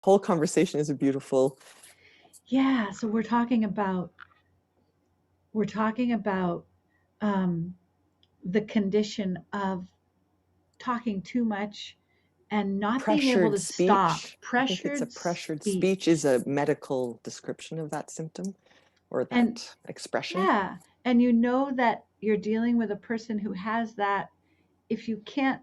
whole conversation is a beautiful. Yeah, so we're talking about um, the condition of talking too much and not being able Pressured to stop. speech. I think it's a Pressured pressured speech is speech. a medical description of that symptom or And that expression. yeah, and you know that you're dealing with a person who has that if you can't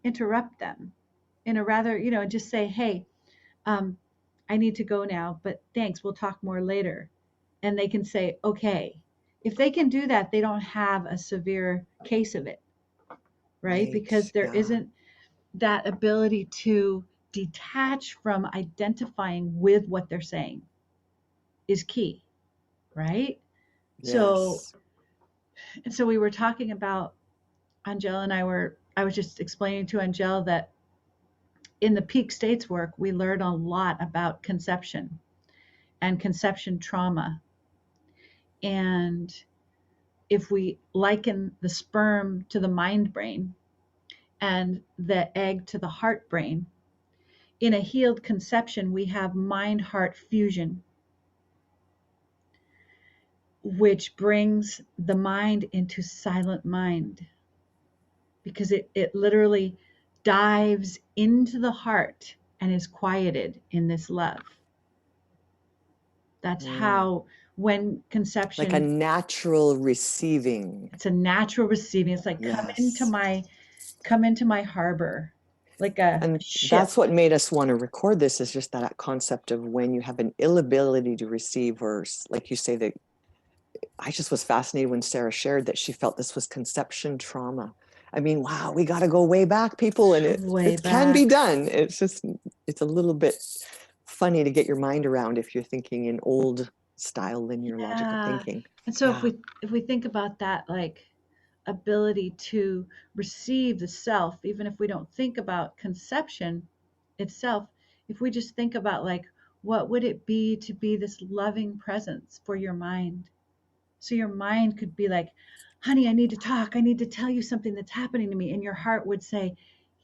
interrupt them in a rather, just say, hey, um, I need to go now, but thanks, we'll talk more later. And they can say, okay. If they can do that, they don't have a severe case of it, right? Because Right. there Yeah. isn't that ability to detach from identifying with what they're saying is key, right? So, Yes. and so we were talking about Angela and I was just explaining to Angela that in the peak states work, we learn a lot about conception and conception trauma. And if we liken the sperm to the mind brain and the egg to the heart brain, in a healed conception, we have mind heart fusion, which brings the mind into silent mind because it literally dives into the heart and is quieted in this love. That's Mm. how, when Like a conception, natural receiving. it's a natural receiving. It's like Yes. come into my harbor, like a And ship. that's what made us want to record this is just that concept of when you have an inability to receive, or like you say, that I just was fascinated when Sarah shared that she felt this was conception trauma. I mean, wow, we got to go way back, people, and Way it can be back. done. It's just it's a little bit funny to get your mind around if you're thinking in old style linear logical Yeah. thinking. And so if Yeah. we think about that, like ability to receive the self, even if we don't think about conception itself, if we just think about like what would it be to be this loving presence for your mind. So your mind could be like, honey, I need to talk. I need to tell you something that's happening to me. And your heart would say,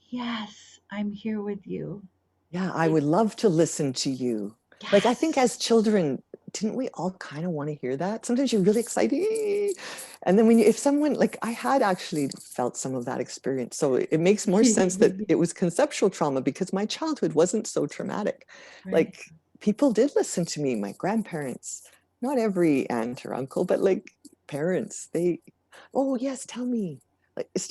yes, I'm here with you. Yeah, I Like, would love to listen to you. Like, I think yes. as children, didn't we all kind of want to hear that? Sometimes you're really excited. And then when you, if someone, like I had actually felt some of that experience. So it makes more sense that it was conceptual trauma because my childhood wasn't so traumatic. Right. Like, people did listen to me, my grandparents, not every aunt or uncle, but like parents, they, oh, yes, tell me. Like, it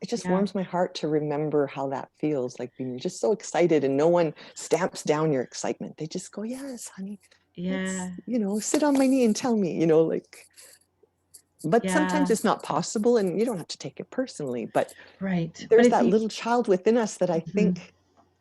just Yeah. warms my heart to remember how that feels like being just so excited and no one stamps down your excitement. They just go, yes, honey, let's, Yeah. sit on my knee and tell me, like, but sometimes Yeah. it's not possible and you don't have to take it personally. But Right. But there's it's that little child within us that I mhm. think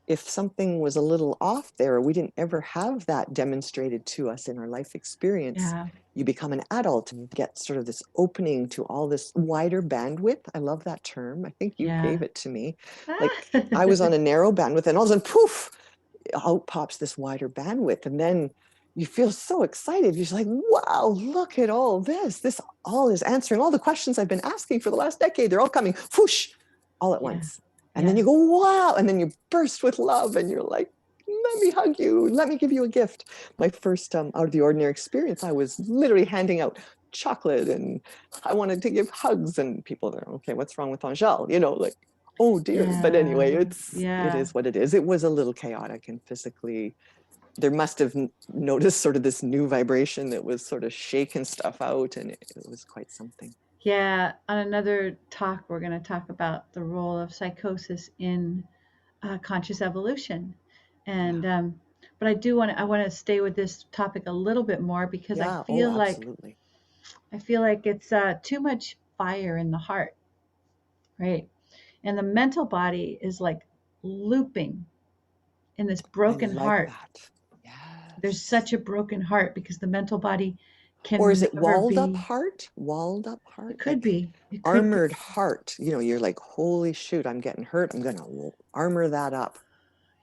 if something was a little off there, we didn't ever have that demonstrated to us in our life experience. Yeah. You become an adult and get sort of this opening to all this wider bandwidth. I love that term. I think you Yeah. gave it to me. Ah. Like I was on a narrow bandwidth and all of a sudden, poof, out pops this wider bandwidth. And then you feel so excited. You're just like, wow, look at all this. This all is answering all the questions I've been asking for the last decade. They're all coming, whoosh, all at Yeah. once. And then Yeah. you go, wow. And then you burst with love and you're like, let me hug you. Let me give you a gift. My first out of the ordinary experience, I was literally handing out chocolate and I wanted to give hugs. And people are, okay, what's wrong with Angel? Like, oh dear. But anyway, Yeah. it Yeah. is what it is. It was a little chaotic and physically there must have noticed sort of this new vibration that was sort of shaking stuff out and it was quite something. Yeah. On another talk, we're going to talk about the role of psychosis in conscious evolution. Yeah. And, but I want to stay with this topic a little bit more because Yeah. Oh, absolutely. I feel like it's too much fire in the heart, right? And the mental body is like looping in this I broken like heart. that. There's Yes. such a broken heart because the mental body Or is can it never walled up be, heart? Walled up it heart? could Like be, it could be. armored heart. You're like, holy shoot, I'm getting hurt. I'm going to armor that up.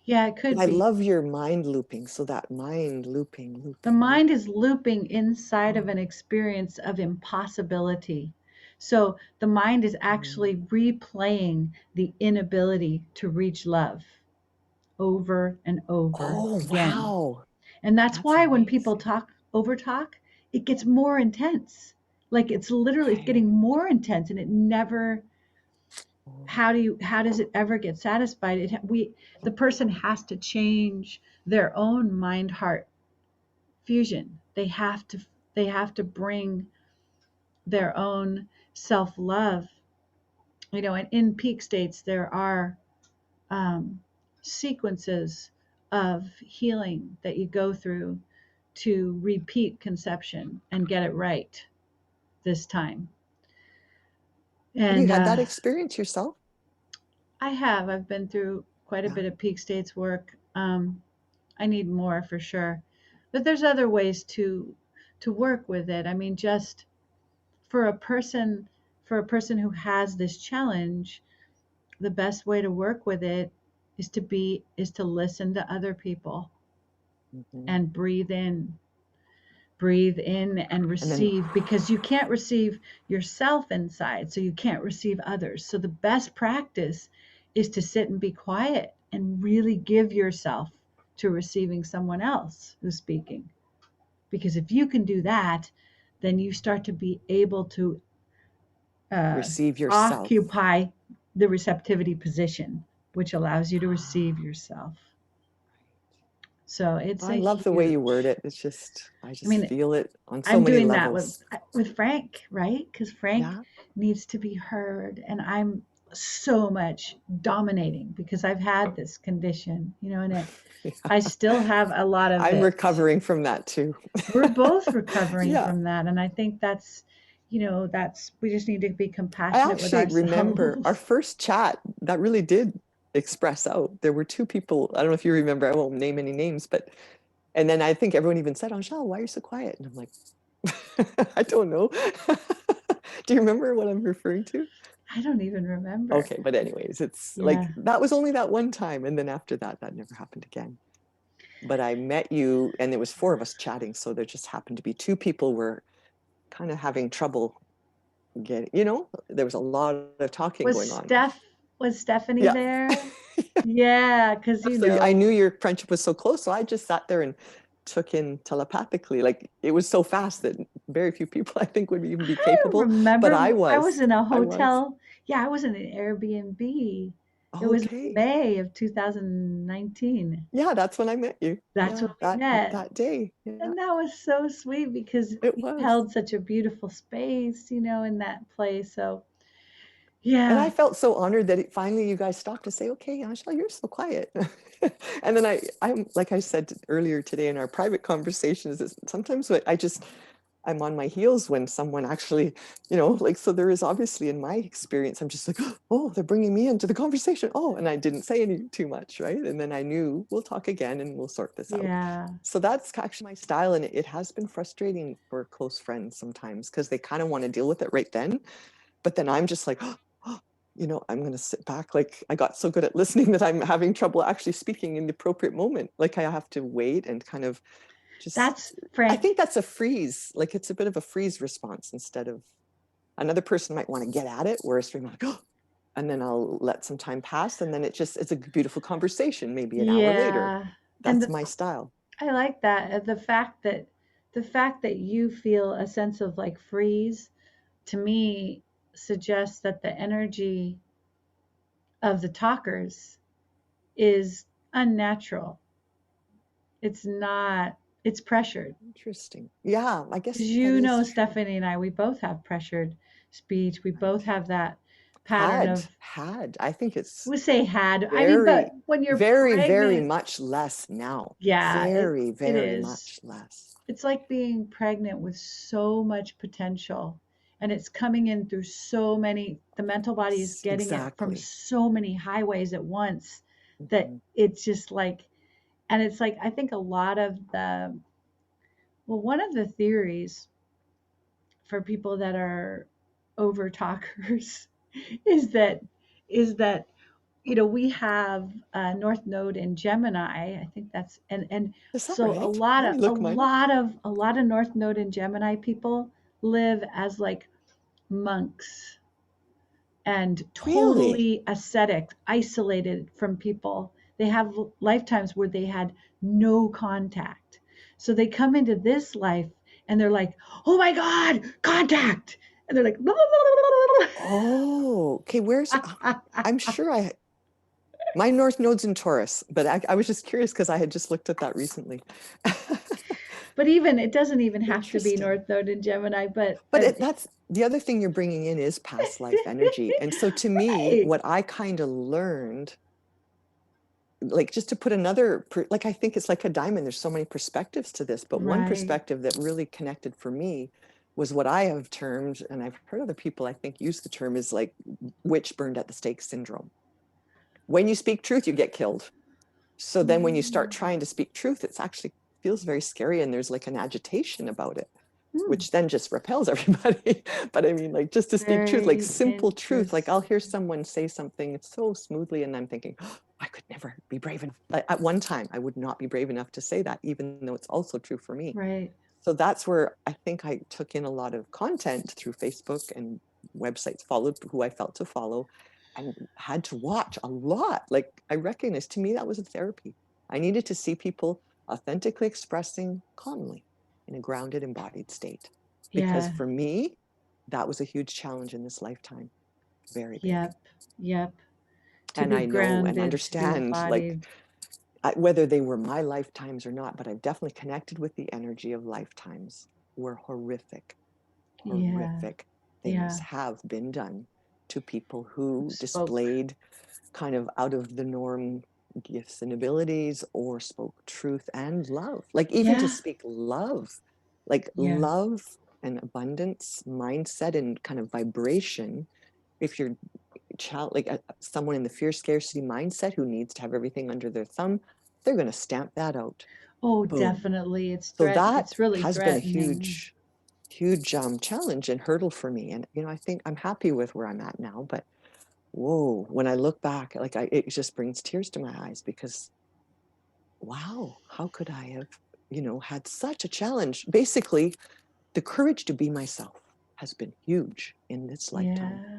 Yeah, it But could I be. love your mind looping. So that mind looping, The looping, mind looping. is looping inside of Oh. an experience of impossibility. So the mind is Mm. actually replaying the inability to reach love. over and over Oh, again. wow. And that's That's why when people amazing. talk, over talk, it gets more intense. Like it's literally it's Okay. getting more intense and it never Oh, how does it ever get satisfied? The person has to change their own mind heart fusion. They have to bring their own self-love. And in peak states there are um, sequences of healing that you go through to repeat conception and get it right this time. have you And had that experience yourself? I've been through quite a Yeah. bit of peak states work. I need more for sure, but there's other ways to work with it. I mean, just for a person for a person who has this challenge, the best way to work with it is to listen to other people Mhm. and breathe in and And then, receive, because you can't receive yourself inside, so you can't receive others. So the best practice is to sit and be quiet and really give yourself to receiving someone else who's speaking. Because if you can do that, then you start to be able to uh, receive yourself. occupy the receptivity position, which allows you to receive Ah, yourself. So it's I a love the way you word huge. it. It's just, I I just mean, feel it on so I'm many doing that with levels. with Frank, right? Because Frank Yeah. needs to be heard, and I'm so much dominating because I've had this condition, and I Yeah. still have a lot of I'm it. recovering from that too. We're both recovering Yeah. from that, and I think that's we just need to be I compassionate with actually remember our ourselves. first chat that really did express out. There were two people, I don't know if you remember, I won't name any names, but, and then I think everyone even said, Angèle, why are you so quiet? And I'm like, I don't know. Do you remember what I'm referring to? I don't even remember. Okay, but anyways, it's Yeah. like that was only that one time. And then after that, that never happened again. But I met you, and there was four of us chatting. So there just happened to be two people were kind of having trouble getting, there was a lot of talking Was going on. Steph was Stephanie Yeah. there? Yeah, because So I knew your friendship was so close. So I just sat there and took in telepathically. Like it was so fast that very few people I think would even be I capable. But remember I I was was. in a I was. hotel. Yeah, I was in an Airbnb. It was Okay. May of 2019. Yeah, that's when I met you. That's Yeah, when we that met. that day. Yeah, And that was so sweet because it you was. held such a beautiful space, in that place. So, And yeah, I felt so honored that finally you guys stopped to say, okay, Angela, you're so quiet. And then I'm like I said earlier today in our private conversations, is sometimes I'm on my heels when someone actually, like, so there is obviously in my experience, I'm just like, oh, they're bringing me into the conversation. Oh, and I didn't say any too much, right? And then I knew we'll talk again and we'll sort this out. yeah. So that's actually my style. And it has been frustrating for close friends sometimes because they kind of want to deal with it right then. But then I'm just like, I'm going to sit back. Like I got so good at listening that I'm having trouble actually speaking in the appropriate moment. Like I have to wait and kind of just, That's I Frank. think that's a freeze. Like it's a bit of a freeze response instead of another person might want to get at it, whereas you're like, oh, and then I'll let some time pass. And then it's a beautiful conversation, maybe an hour later. Yeah. And That's my style. I like that. The fact that you feel a sense of like freeze, to me, suggests that the energy of the talkers is unnatural. It's not, it's pressured. Interesting. Yeah, I Because guess that is true. Stephanie and I, we both have pressured speech. We both Right. have that pattern of, I think it's we say had, I mean, but very, when you're very, very pregnant, much less now. yeah, Very, it very is. much less. It's like being pregnant with so much potential, and it's coming in through so many, the mental body is Yes, getting it from exactly. so many highways at once, that Mhm. it's just like, and it's like, I think a lot of one of the theories for people that are over talkers is that we have North Node in Gemini. I think that's, and Is that so a right? lot Let of me a look mine up. lot of a lot of North Node in Gemini people live as like monks and Really? totally ascetic, isolated from people. they have lifetimes where they had no contact. So they come into this life and they're like, oh my God, contact. And they're like, Oh, okay. I'm sure my North Node's in Taurus, but I was just curious because I had just looked at that recently. but even it doesn't even have to be Interesting. North Node in Gemini, but But that's the other thing you're bringing in is past life energy. And so to me, right, what I kind of learned, like just to put another, like I think it's like a diamond, there's so many perspectives to this, but one right, perspective that really connected for me was what I have termed, and I've heard other people I think use the term, is like witch burned at the stake syndrome. When you speak truth, you get killed. So then when you start trying to speak truth, it's actually feels very scary and there's like an agitation about it, Hmm, which then just repels everybody. But I mean, like just to speak truth, like very simple truth, like I'll hear interesting. someone say something so smoothly and I'm thinking, oh, I could never be brave enough. At one time, I would not be brave enough to say that, even though it's also true for me. Right. So that's where I think I took in a lot of content through Facebook and websites, followed who I felt to follow, and had to watch a lot. Like I recognized, to me, that was a therapy. I needed to see people authentically expressing calmly in a grounded, embodied state. Because Yeah. for me, that was a huge challenge in this lifetime. Very big. Yep. Yep. To And be I know and grounded, to be understand, like, embodied. whether they were my lifetimes or not, but I've definitely connected with the energy of lifetimes were horrific, Yeah. horrific things Yeah. have been done to people who Spoke. displayed kind of out of the norm gifts and abilities or spoke truth and love. Like even to Yeah. speak love, like Yeah. love and abundance mindset and kind of vibration. If you're like someone in the fear scarcity mindset who needs to have everything under their thumb, they're going to stamp that out. Oh, Boom. definitely. So that It's really has been a threatening. huge challenge and hurdle for me. And I think I'm happy with where I'm at now. But whoa, when I look back, like it just brings tears to my eyes because wow, how could I have had such a challenge? Basically, the courage to be myself has been huge in this lifetime. Yeah.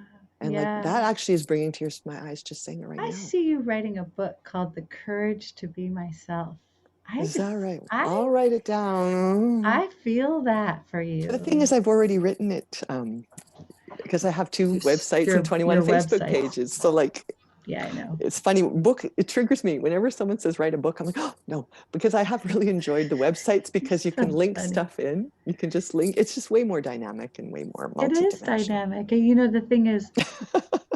And like that Yeah. actually is bringing tears to my eyes just saying it right I now. see you writing a book called The Courage to Be Myself. I Is that just right? I I'll write it down. I feel that for The thing you. is, I've already written it because I have 2 websites and 21 Your Facebook websites. pages. So like Yeah, I know. it's funny, book, it triggers me whenever someone says write a book. I'm like, oh no, because I have really enjoyed the websites because you can That's link funny. stuff in. You can just link. It's just way more dynamic and way more It is multidimensional. dynamic. And you know the thing is,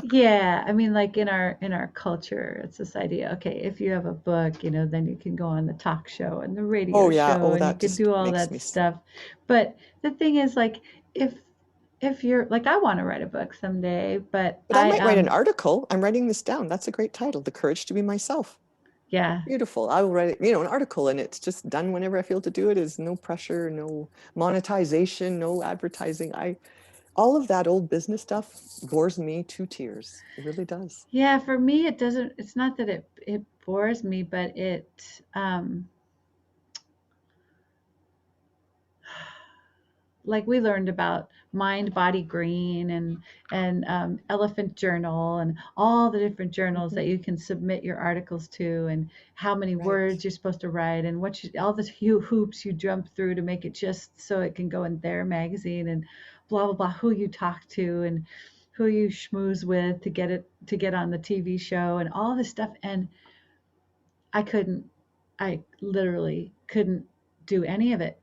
yeah, I mean like in our culture, it's this idea, okay, if you have a book, you know, then you can go on the talk show and the Oh radio yeah. show Oh, and you that could just do all makes that me sick. stuff. But the thing is like if you're like I want to write a book someday, but But I might write an article. I'm writing this down. That's a great title, The Courage to Be Myself. yeah. Beautiful. I will write, an article and it's just done whenever I feel to do it. Is no pressure, no monetization, no advertising. All of that old business stuff bores me to tears. It really does. Yeah, for me it doesn't it's not that it bores me, but it like we learned about Mind Body Green and Elephant Journal and all the different journals Mhm. that you can submit your articles to and how many Right. words you're supposed to write and all the hoops you jump through to make it just so it can go in their magazine and blah blah blah, who you talk to and who you schmooze with to get on the TV show and all this stuff. And I couldn't, I literally couldn't do any of it.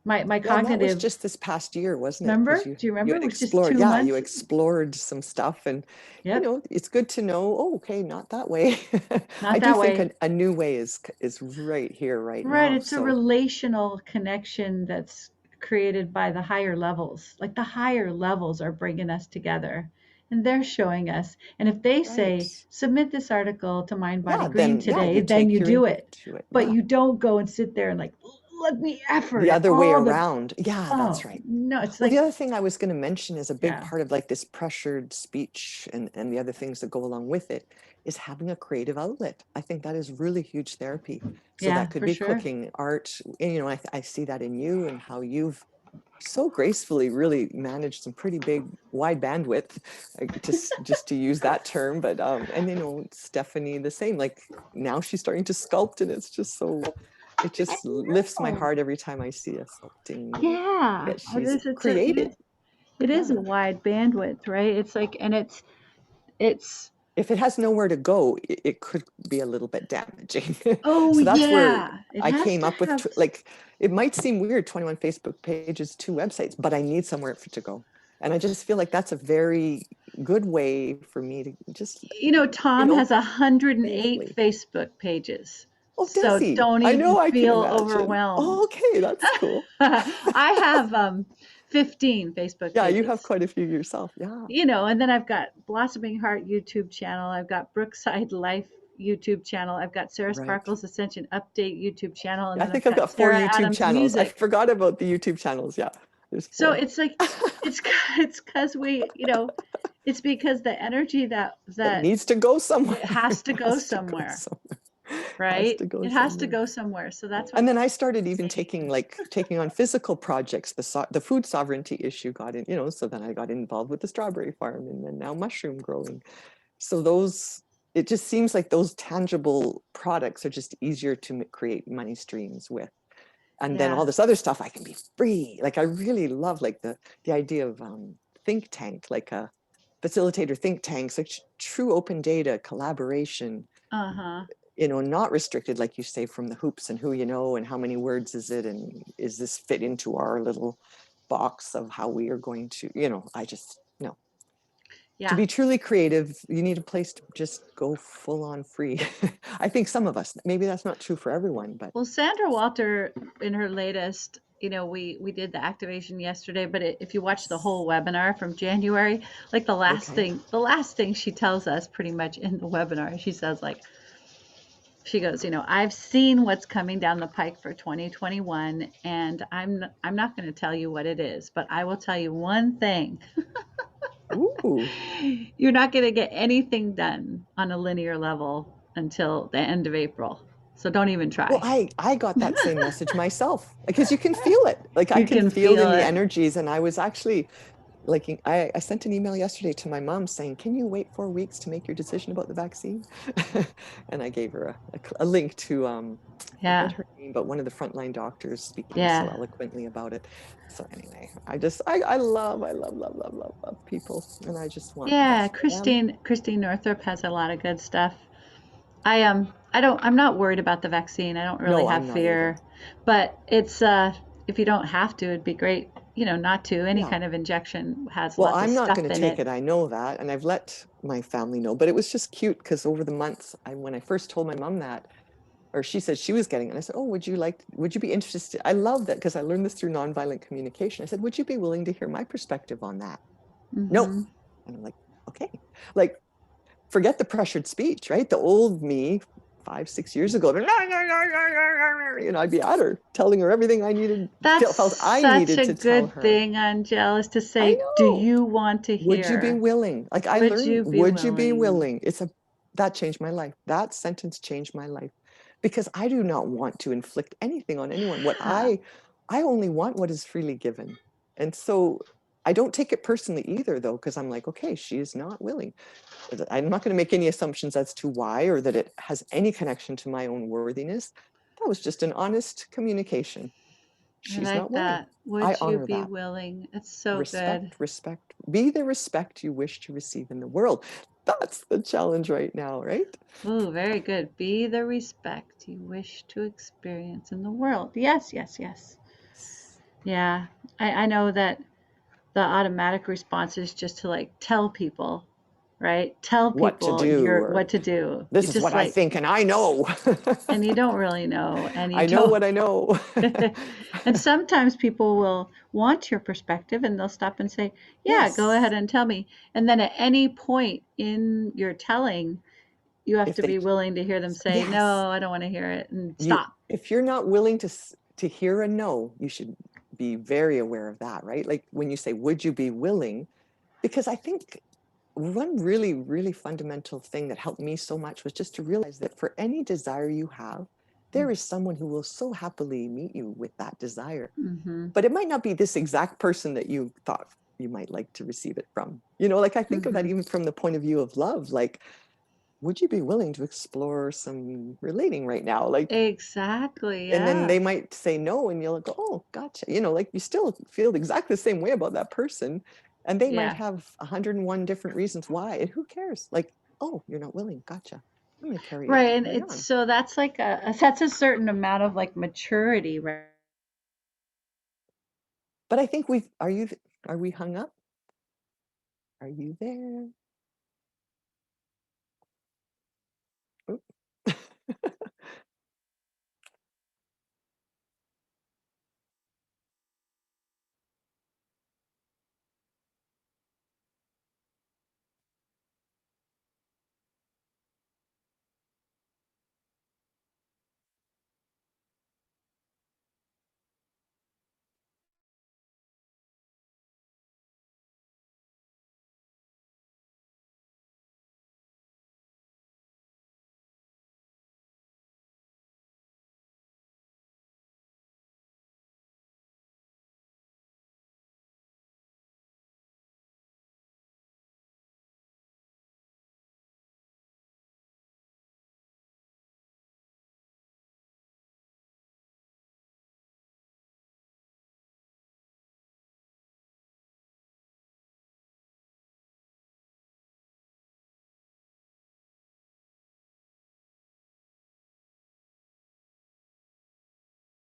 My Well, and that was cognitive, just this past year, wasn't it? Because remember? Do you you remember? had It was just explored, two yeah, you months. explored some stuff, and Yep. it's good to know. Oh, okay, not that way. I Not do that think way. a new way is right here, right Right. now. It's a So relational connection that's created by the higher levels. Like the higher levels are bringing us together and they're showing us. And if they right, say, submit this article to Mind Body yeah, Green then yeah, today, you then take you your do input it. to it. But Yeah, you don't go and sit there and like, let me the effort other way all the, around. Yeah, that's oh, right. no, it's Well, the like, other thing I was going to mention is a big yeah, part of like this pressured speech and the other things that go along with it is having a creative outlet. I think that is really huge therapy. So yeah, that could for be sure. cooking, art, and I see that in you and how you've so gracefully really managed some pretty big wide bandwidth, like, just to use that term. But and you know, Stephanie the same, like now she's starting to sculpt, and it's just so, it I just lifts my know. heart every time I see a sculpting Yeah, that she's it created. is Yeah. a wide bandwidth, right? It's like, and it's If it has nowhere to go, it could be a little bit damaging. oh So that's where yeah, it I has came to up with, have. like, it might seem weird, 21 Facebook pages, 2 websites, but I need somewhere for it to go. And I just feel like that's a very good way for me to just, You know, you Tom know, has 108 creatively. Facebook pages, Oh, does so he? don't I even know, I can feel imagine. overwhelmed. Oh, okay, that's cool. I have 15 Facebook Yeah, you have pages. quite a few yourself. Yeah, You know, and then I've got Blossoming Heart YouTube channel, I've got Brookside Life YouTube channel, I've got Sarah right. Sparkles Ascension Update YouTube channel, and I then I've think I've got got 4 Sarah YouTube Adams channels. I Music. forgot about the YouTube channels. Yeah, there's So 4. it's like it's it's because we, you know, it's because the energy It that needs to go somewhere. it has to It go has to go somewhere, somewhere. Has right? to go It has to somewhere. go somewhere. So that's And what's then I started even exciting. taking on physical projects. The food sovereignty issue got in, you know, so then I got involved with the strawberry farm, and then now mushroom growing. So those, it just seems like those tangible products are just easier to create money streams with. And then Yeah. all this other stuff I can be free. Like I really love like the idea of think tank, like a facilitator think tanks, like true open data collaboration, Uh-huh. you know, not restricted, like you say, from the hoops and who you know and how many words is it, and is this fit into our little box of how we are going to, you know, I just, no. To Yeah. be truly creative, you need a place to just go full on free. I think some of us, maybe that's not true for everyone, but Well, Sandra Walter, in her latest, you know, we did the activation yesterday, but if you watch the whole webinar from January, like okay. the last thing she tells us pretty much in the webinar, she says like, she goes, you know, I've seen what's coming down the pike for 2021, and I'm not going to tell you what it is, but I will tell you one thing. Ooh. You're not going to get anything done on a linear level until the end of April. So don't even Well, try. I got that same message myself because you can feel it. Like I You can can feel in feel the it. energies. And I was actually like, I sent an email yesterday to my mom saying, can you wait 4 weeks to make your decision about the vaccine? And I gave her a link to, forget Yeah. her name, but one of the frontline doctors speaking so Yeah. eloquently about it. So anyway, I love people. And I just want the Yeah. best for them. Christine Northrup has a lot of good stuff. I'm not worried about the vaccine. I don't really No, have I'm not either. fear. But it's if you don't have to, it'd be great, you know, not to. Any Yeah. kind of injection has Well, lots of I'm not stuff going to in take it. it. I know that. And I've let my family know, but it was just cute because over the months, when I first told my mom that, or she said she was getting it, and I said, oh, would you be interested? I love that because I learned this through nonviolent communication. I said, would you be willing to hear my perspective on that? No. Hmm. And I'm like, okay. Like, forget the pressured speech, right? The old me 5, 6 years ago, you know, I'd be at her telling her everything I needed, That's felt I such needed a to tell good her. thing, Angel, is to I say, do know. you want to Would you be hear? willing? Like I Would learned, you be would you be willing? willing? That changed my life. That sentence changed my life because I do not want to inflict anything on anyone. Yeah. I only want what is freely given. And so I don't take it personally either though, because I'm like, okay, she is not willing. I'm not going to make any assumptions as to why or that it has any connection to my own worthiness. That was just an honest communication. I She's not like willing. that. I Would you honor be that. willing? It's so good. Respect. Be the respect you wish to receive in the world. That's the challenge right now, right? Ooh, very good. Be the respect you wish to experience in the world. Yes, yes, yes. Yeah. I know that the automatic response is just to like tell people, right? Tell What to people do, you're or what to do. this It's is what just I like, think and I know. and you don't really know, and you I know don't. what I know. And sometimes people will want your perspective and they'll stop and say, yeah, go Yes. ahead and tell me. And then at any point in your telling, you have If to they, be willing to hear them say, yes, no, I don't want to hear it, and you, stop. if you're not willing to hear a no, you should be very aware of that, right? Like when you say, would you be willing? Because I think one really fundamental thing that helped me so much was just to realize that for any desire you have, there is someone who will so happily meet you with that desire. Mm-hmm. But it might not be this exact person that you thought you might like to receive it from. Like I think of that Mm-hmm. even from the point of view of love. Like, would you be willing to explore some relating right now? Like, Exactly. and then Yeah. they might say no, and you'll go, oh, gotcha. Like you still feel exactly the same way about that person. And they might Yeah. have 101 different reasons why. And who cares? Like, oh, you're not willing. Gotcha. I'm going to Right. And carry it's on. so that's like that's a certain amount of like maturity, right? But I think are we hung up? Are you there? Oop.